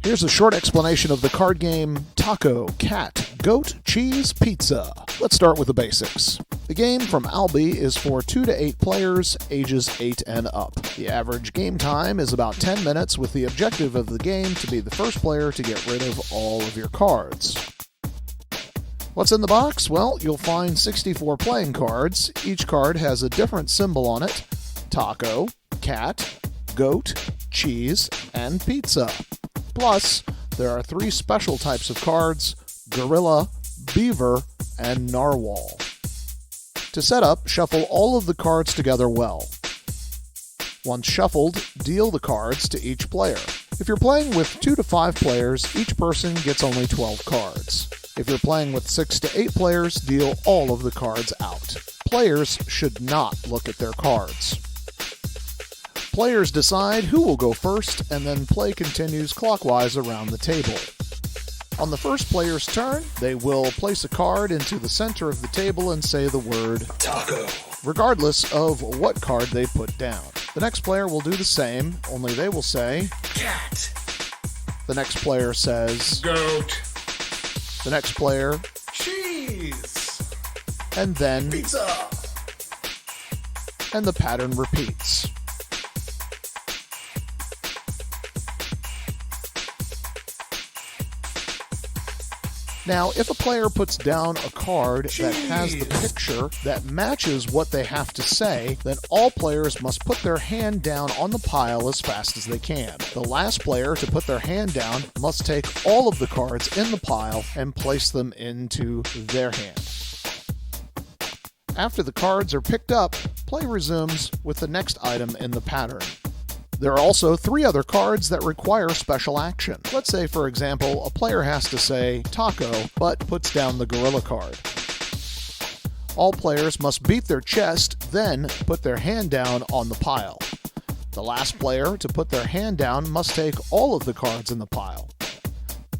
Here's a short explanation of the card game Taco, Cat, Goat, Cheese, Pizza. Let's start with the basics. The game from Albi is for 2 to 8 players, ages 8 and up. The average game time is about 10 minutes, with the objective of the game to be the first player to get rid of all of your cards. What's in the box? Well, you'll find 64 playing cards. Each card has a different symbol on it: taco, cat, goat, cheese, and pizza. Plus, there are 3 special types of cards: gorilla, beaver, and narwhal. To set up, shuffle all of the cards together well. Once shuffled, deal the cards to each player. If you're playing with 2 to 5 players, each person gets only 12 cards. If you're playing with 6 to 8 players, deal all of the cards out. Players should not look at their cards. Players decide who will go first, and then play continues clockwise around the table. On the first player's turn, they will place a card into the center of the table and say the word taco, regardless of what card they put down. The next player will do the same, only they will say cat. The next player says goat. The next player Cheese. And then Pizza. And the pattern repeats. Now, if a player puts down a card that has the picture that matches what they have to say, then all players must put their hand down on the pile as fast as they can. The last player to put their hand down must take all of the cards in the pile and place them into their hand. After the cards are picked up, play resumes with the next item in the pattern. There are also 3 other cards that require special action. Let's say, for example, a player has to say taco, but puts down the gorilla card. All players must beat their chest, then put their hand down on the pile. The last player to put their hand down must take all of the cards in the pile.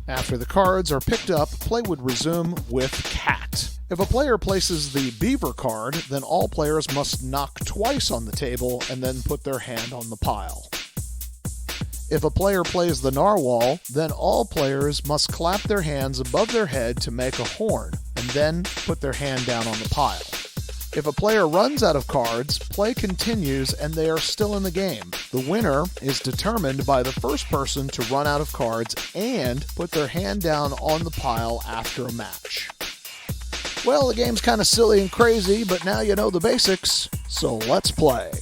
After the cards are picked up, play would resume with cat. If a player places the beaver card, then all players must knock twice on the table and then put their hand on the pile. If a player plays the narwhal, then all players must clap their hands above their head to make a horn, and then put their hand down on the pile. If a player runs out of cards, play continues and they are still in the game. The winner is determined by the first person to run out of cards and put their hand down on the pile after a match. Well, the game's kind of silly and crazy, but now you know the basics, so let's play.